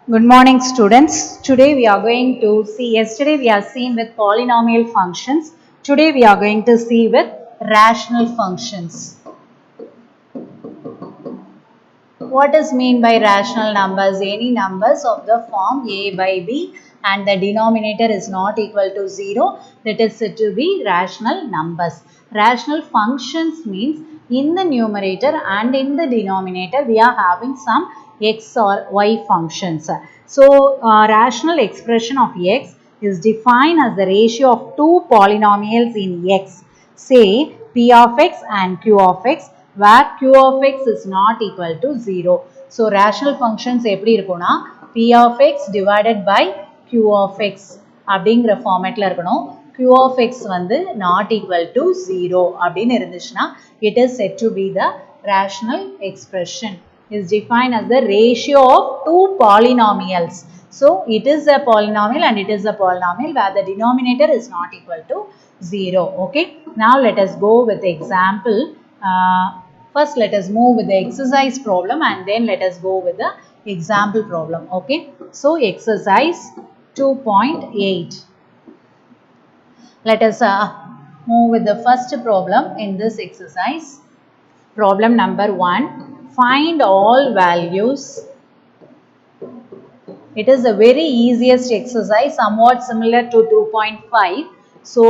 Good morning, students. Today we are going to see, yesterday we have seen with polynomial functions. Today we are going to see with rational functions. What is mean by rational numbers? Any numbers of the form a by b and the denominator is not equal to 0, that is said to be rational numbers. Rational functions means in the numerator and in the denominator we are having some x or y functions. So, rational expression of x is defined as the ratio of two polynomials in x, say p of x and q of x, where q of x is not equal to 0. So, rational functions எப்படி இருக்கும்னா p of x divided by q of x அப்படிங்கிற ஃபார்மேட்டில் இருக்கணும். q of x வந்து not equal to 0 அப்படின்னு இருந்துச்சுன்னா it is said to be the rational expression. Is defined as the ratio of two polynomials. So, it is a polynomial and it is a polynomial where the denominator is not equal to 0. Okay. Now, let us go with the example. First, let us move with the exercise problem and then let us go with the example problem. Okay. So, exercise 2.8. Let us move with the first problem in this exercise. Problem number 1. Find all values. It is the very easiest exercise, somewhat similar to 2.5. So,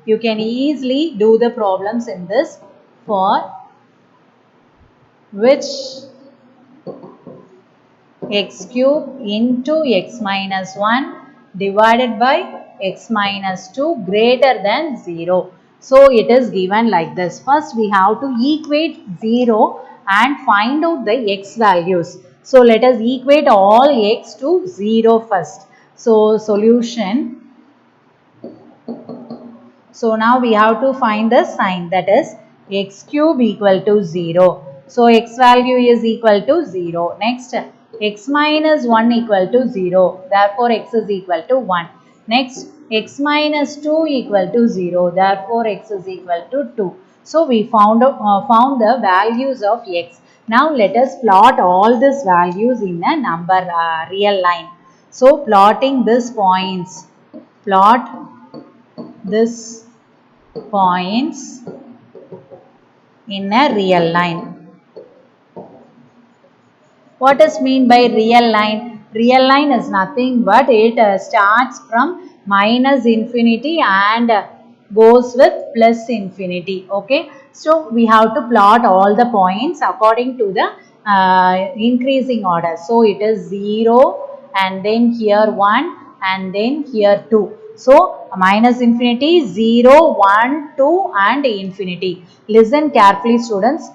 you can easily do the problems in this. For which x cube into x minus 1 divided by x minus 2 greater than 0. So, it is given like this. First, we have to equate 0 and find out the x values. So, let us equate all x to 0 first. So, solution. So, now we have to find the sign, that is x cube equal to 0. So, x value is equal to 0. Next, x minus 1 equal to 0. Therefore, x is equal to 1. Next, x minus 2 equal to 0. Therefore, x is equal to 2. So, we found the values of x. Now, let us plot all these values in a number real line. So, plotting these points. Plot this points in a real line. What is mean by real line? Real line is nothing but it starts from minus infinity and goes with plus infinity. Okay. So, we have to plot all the points according to the increasing order. So, it is 0 and then here 1 and then here 2. So, minus infinity, 0, 1, 2 and infinity. Listen carefully, students.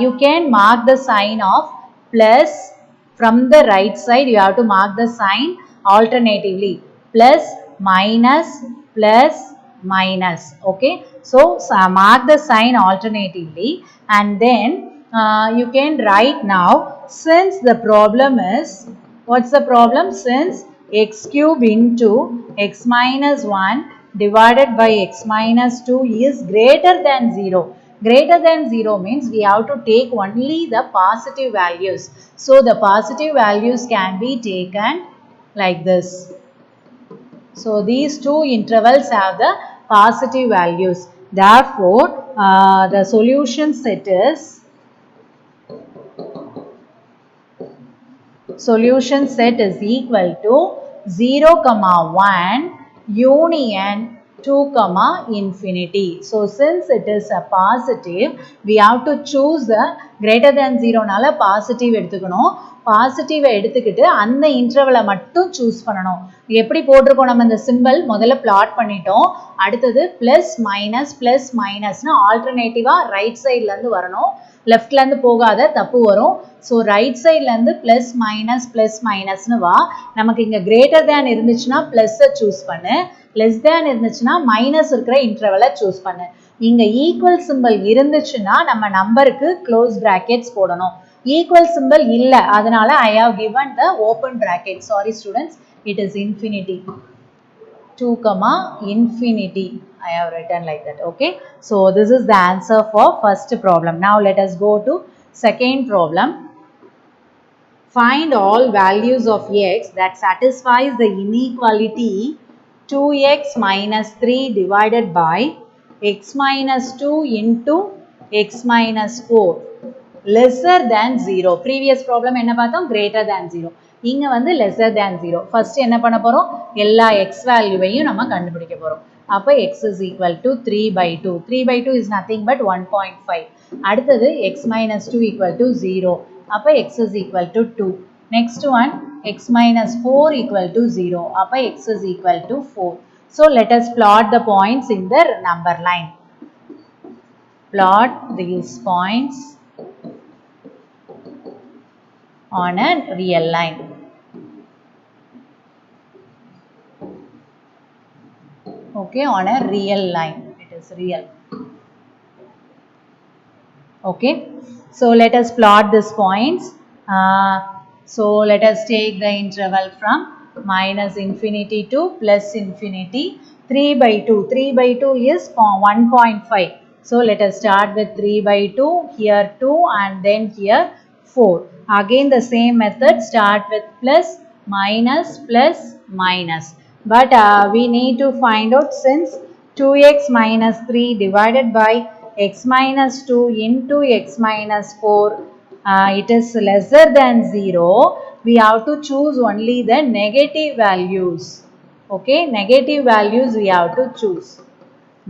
You can mark the sign of plus from the right side. You have to mark the sign alternatively. Plus, minus, plus, minus. Okay. So, mark the sign alternatively and then you can write now, since the problem is, what's the problem? Since x cube into x minus 1 divided by x minus 2 is greater than 0. Greater than 0 means we have to take only the positive values. So, the positive values can be taken like this. So, these two intervals have the positive values. Therefore, the solution set is equal to 0, 1 union 2, infinity. So, since it is a positive, we have to choose the greater than 0 nala positive எடுத்துக்கணும். Positive எடுத்துக்கிட்டு அந்த இன்டர்வலை மட்டும் choose பண்ணணும். எப்படி போட்டிருக்கோம் நம்ம இந்த simple முதல்ல பிளாட் பண்ணிட்டோம். அடுத்தது பிளஸ் மைனஸ்னு ஆல்டர்னேட்டிவாக ரைட் சைட்லேருந்து வரணும். லெஃப்ட்லேருந்து போகாத தப்பு வரும். ஸோ ரைட் சைட்லேருந்து ப்ளஸ் மைனஸ்னு வா. நமக்கு இங்கே கிரேட்டர் தேன் இருந்துச்சுன்னா ப்ளஸ்ஸை சூஸ் பண்ணு, லெஸ் தேன் இருந்துச்சுன்னா மைனஸ் இருக்கிற இன்டர்வலை சூஸ் பண்ணு. இங்கே ஈக்குவல் சிம்பிள் இருந்துச்சுன்னா நம்ம நம்பருக்கு க்ளோஸ் ப்ராக்கெட்ஸ் போடணும். Equal symbol illa, adanala I have given the open bracket. Sorry students, it is infinity. 2, infinity. I have written like that. Okay. So, this is the answer for first problem. Now, let us go to second problem. Find all values of x that satisfies the inequality 2x minus 3 divided by x minus 2 into x minus 4 lesser than 0. Previous problem என்ன பார்த்தோம்? Greater than 0. இங்க வந்து lesser than 0. First என்ன பண்ண போறோம்? எல்லா x வேல்யூவையும் நம்ம கண்டுபிடிக்க போறோம். அப்ப x is equal to 3 by 2. 3 by 2 is nothing but 1.5. அடுத்தது x minus 2 equal to 0. அப்ப x is equal to 2. Next one x minus 4 equal to 0. அப்ப x is equal to 4. So let us plot the points in the number line. Plot these points on a real line. Okay, on a real line. It is real. Okay, so let us plot these points. So let us take the interval from minus infinity to plus infinity. 3 by 2. 3 by 2 is 1.5. So let us start with 3 by 2. Here 2 and then here 4. Again the same method. Start with plus, minus, plus, minus. But we need to find out, since 2x minus 3 divided by x minus 2 into x minus 4 it is lesser than 0, we have to choose only the negative values. Okay, negative values we have to choose.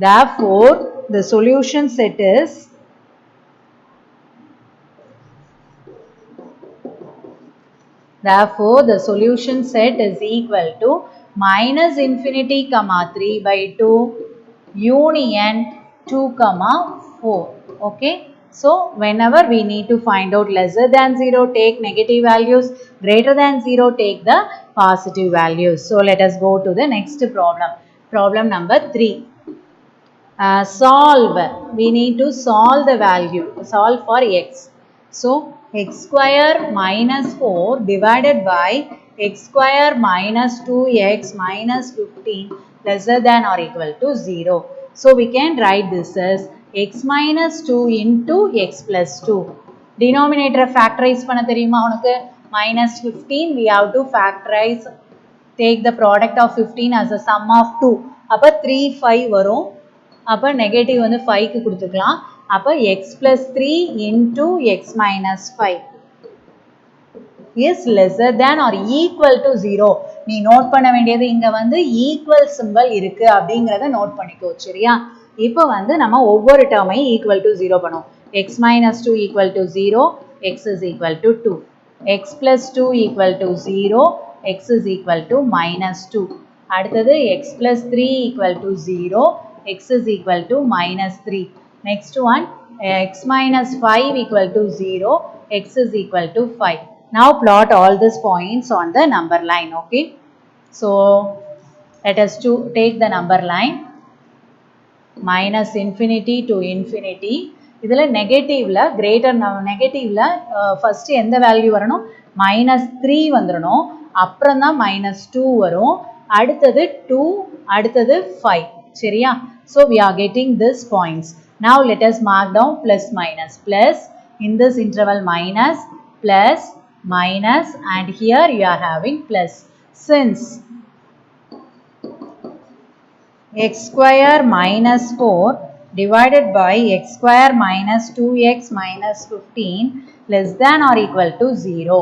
Therefore the solution set is equal to minus infinity comma 3 by 2 union 2 comma 4. Okay, so whenever we need to find out lesser than 0, take negative values, greater than 0, take the positive values. So let us go to the next problem. Problem number 3. Solve. We need to solve the value. Solve for x. So x square minus 4 divided by x square minus 2x minus 15 lesser than or equal to 0. So we can write this as x minus 2 into x plus 2. Denominator factorize பண்ண தெரியுமா உனக்கு? Minus 15 we have to factorize. Take the product of 15 as a sum of 2. அப்ப 3 5 வரும். அப்ப negative வந்து 5 க்கு கொடுத்துக்கலாம். அப்ப x plus 3 into x minus 5 is lesser than or equal to 0. நீ நோட் பண்ண வேண்டியது இங்க வந்து ஈக்குவல் சிம்பல் இருக்கு அப்படிங்கறத நோட் பண்ணிக்கோ, சரியா? இப்போ வந்து நம்ம ஒவ்வொரு டேர்மையும் equal to 0 பண்ணுவோம். x minus 2 equal to 0, x is equal to 2. x plus 2 equal to 0, x is equal to minus 2. அடுத்தது x plus 3 equal to 0, x is equal to minus 3. Next one, x minus 5 equal to 0, x is equal to 5. Now plot all these points on the number line. Okay, so let us take the number line minus infinity to infinity. இதில் நெகட்டிவ்ல greater நெகட்டிவ்ல first எந்த value வரணும்? Minus 3 வந்துடணும், அப்புறம் தான் minus 2 வரும், அடுத்தது 2, அடுத்தது 5, சரியா? So we are getting this points. Now let us mark down plus minus. Plus in this interval minus, plus, minus, and here you are having plus. Since x square minus 4 divided by x square minus 2x minus 15 less than or equal to 0.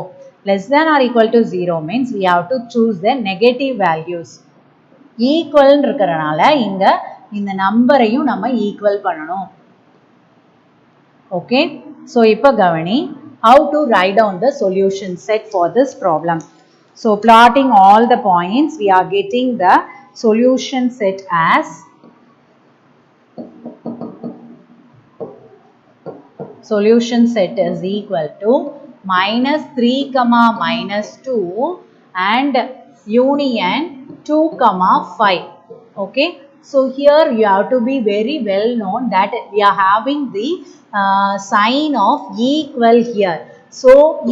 Less than or equal to 0 means we have to choose the negative values. Equal இருக்கிறனால இங்க இந்த நம்பரையும் நம்ம equal பண்ணணும். Okay, so இப்போ கவனி, how to write down the solution set for this problem. So plotting all the points, we are getting the solution set as solution set is equal to minus 3 comma minus 2 and union 2 comma 5. Okay, so here you have to be very well known that we are having the sign of equal here. So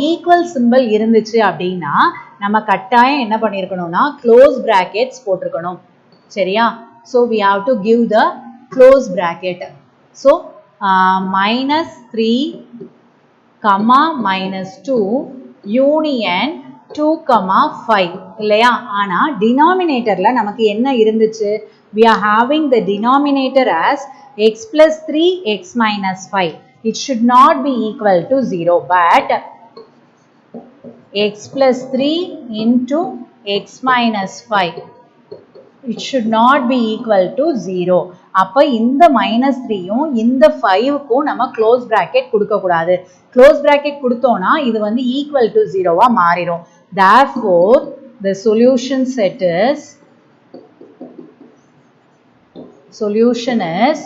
equal symbol இருந்துச்சு அப்படின்னா நம்ம கட்டாயம் என்ன பண்ணிருக்கணும்னா close brackets போட்டிருக்கணும், சரியா? So we have to give the close bracket. So minus 3 comma minus 2 union 2, 5 இல்லையா? ஆனா denominatorல நமக்கு என்ன இருந்துச்சு? We are having the denominator as x plus 3 x minus 5. It should not be equal to 0, but x plus 3 into x minus 5, it should not be equal to 0. அப்ப இந்த minus 3யும் இந்த 5க்கும் நம்ம close bracket கொடுக்க கூடாது. close bracket கொடுத்தோம்னா இது வந்து equal to 0 மாறிடும். Therefore, the solution is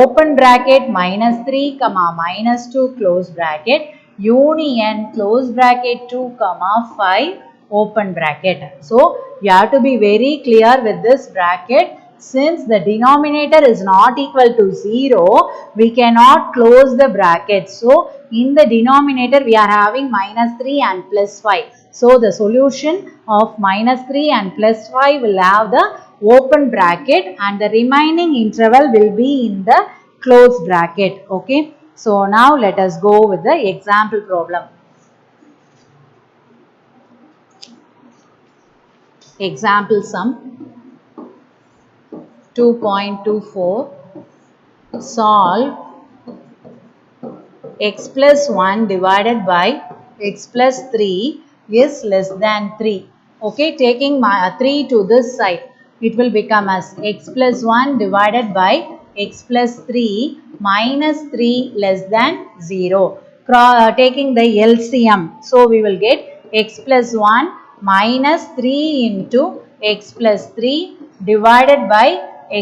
open bracket minus 3 comma minus 2 close bracket union close bracket 2 comma 5 open bracket. So you have to be very clear with this bracket. Since the denominator is not equal to 0, we cannot close the bracket. So in the denominator we are having minus 3 and plus 5. So the solution of minus 3 and plus 5 will have the open bracket and the remaining interval will be in the closed bracket. Okay. So now let us go with the example problem. Example sum 2.24. Solve x plus 1 divided by x plus 3 is less than 3. Okay, taking 3 to this side, it will become as x plus 1 divided by x plus 3 minus 3 less than 0. Taking the LCM, so we will get x plus 1 minus 3 into x plus 3 divided by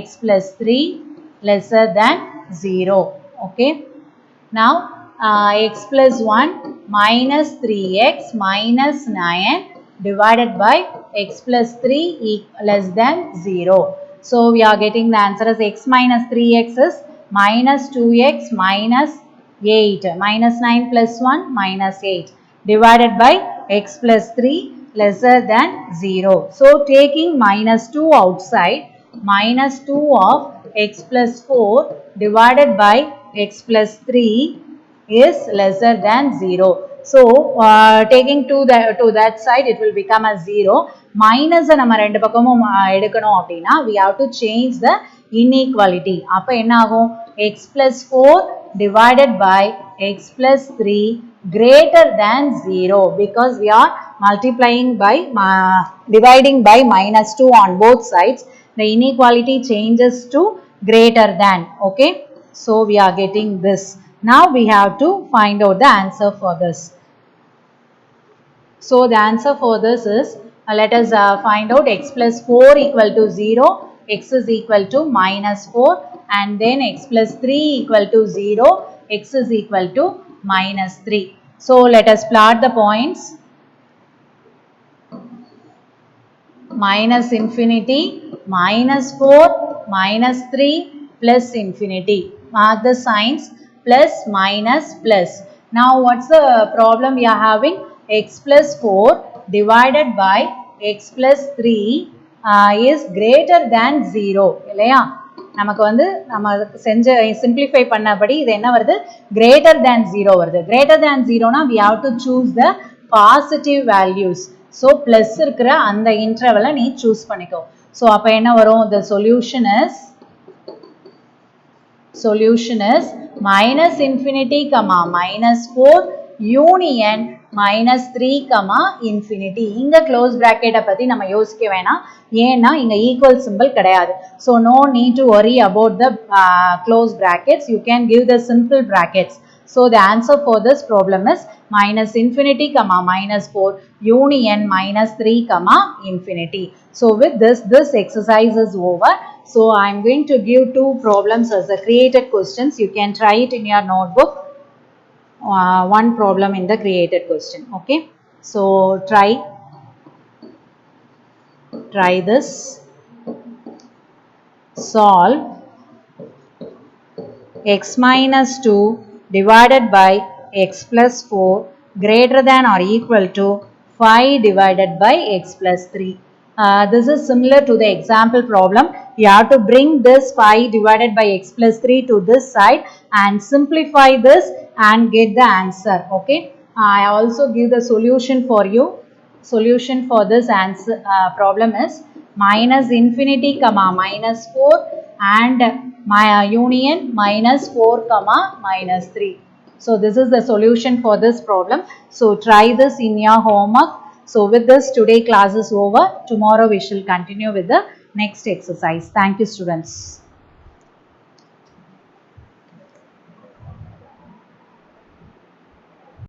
x plus 3 lesser than 0. Okay. Now x plus 1 minus 3x minus 9 divided by x plus 3 less than 0. So we are getting the answer as x minus 3x is minus 2x minus 8 minus 9 plus 1 minus 8 divided by x plus 3 lesser than 0. So taking minus 2 outside, minus 2 of x plus 4 divided by x plus 3 is lesser than 0. So taking to that side, it will become a 0. Minus நம்ம ரெண்டு பக்கமும் எடுக்கணும் அப்படினா we have to change the inequality. அப்ப என்ன ஆகும்? x plus 4 divided by x plus 3 greater than 0 because we are multiplying by dividing by minus 2 on both sides. The inequality changes to greater than. Okay. So we are getting this. Now we have to find out the answer for this. So the answer for this is, let us find out x plus 4 equal to 0, x is equal to minus 4 and then x plus 3 equal to 0, x is equal to minus 3. So let us plot the points. Minus infinity, minus 4, minus 3, plus infinity. Mark the signs. Plus, minus, plus. Now what's the problem we are having? X plus 4 divided by x plus 3 is greater than 0. இல்லையா? நமக்கு வந்து நம்ம செஞ்ச simplify பண்ணபடி இது என்ன வருது? Greater than 0 வருது. Greater than 0 na we have to choose the positive values. So plus இருக்கிற அந்த interval நீ choose பண்ணிக்கோ. So அப்ப என்ன வரும்? The solution is minus infinity comma minus 4 union minus 3 comma infinity. இங்க close bracket பத்தி நம்ம யோசிக்க வேணாம். ஏன்னா இங்க equal symbol கிடையாது. So no need to worry about the close brackets. You can give the simple brackets. So the answer for this problem is minus infinity comma minus 4 union minus 3 comma infinity. So with this exercise is over. So I am going to give two problems as the created questions. You can try it in your notebook. One problem in the created question. Okay. So try this. Solve x minus 2 divided by x plus 4 greater than or equal to 5 divided by x plus 3. This is similar to the example problem. You have to bring this 5 divided by x plus 3 to this side and simplify this and get the answer. Okay. I also give the solution for you. Solution for this answer problem is minus infinity comma minus 4 and my union minus 4 comma minus 3. So this is the solution for this problem. So try this in your homework. So with this, today class is over. Tomorrow we shall continue with the next exercise. Thank you, students.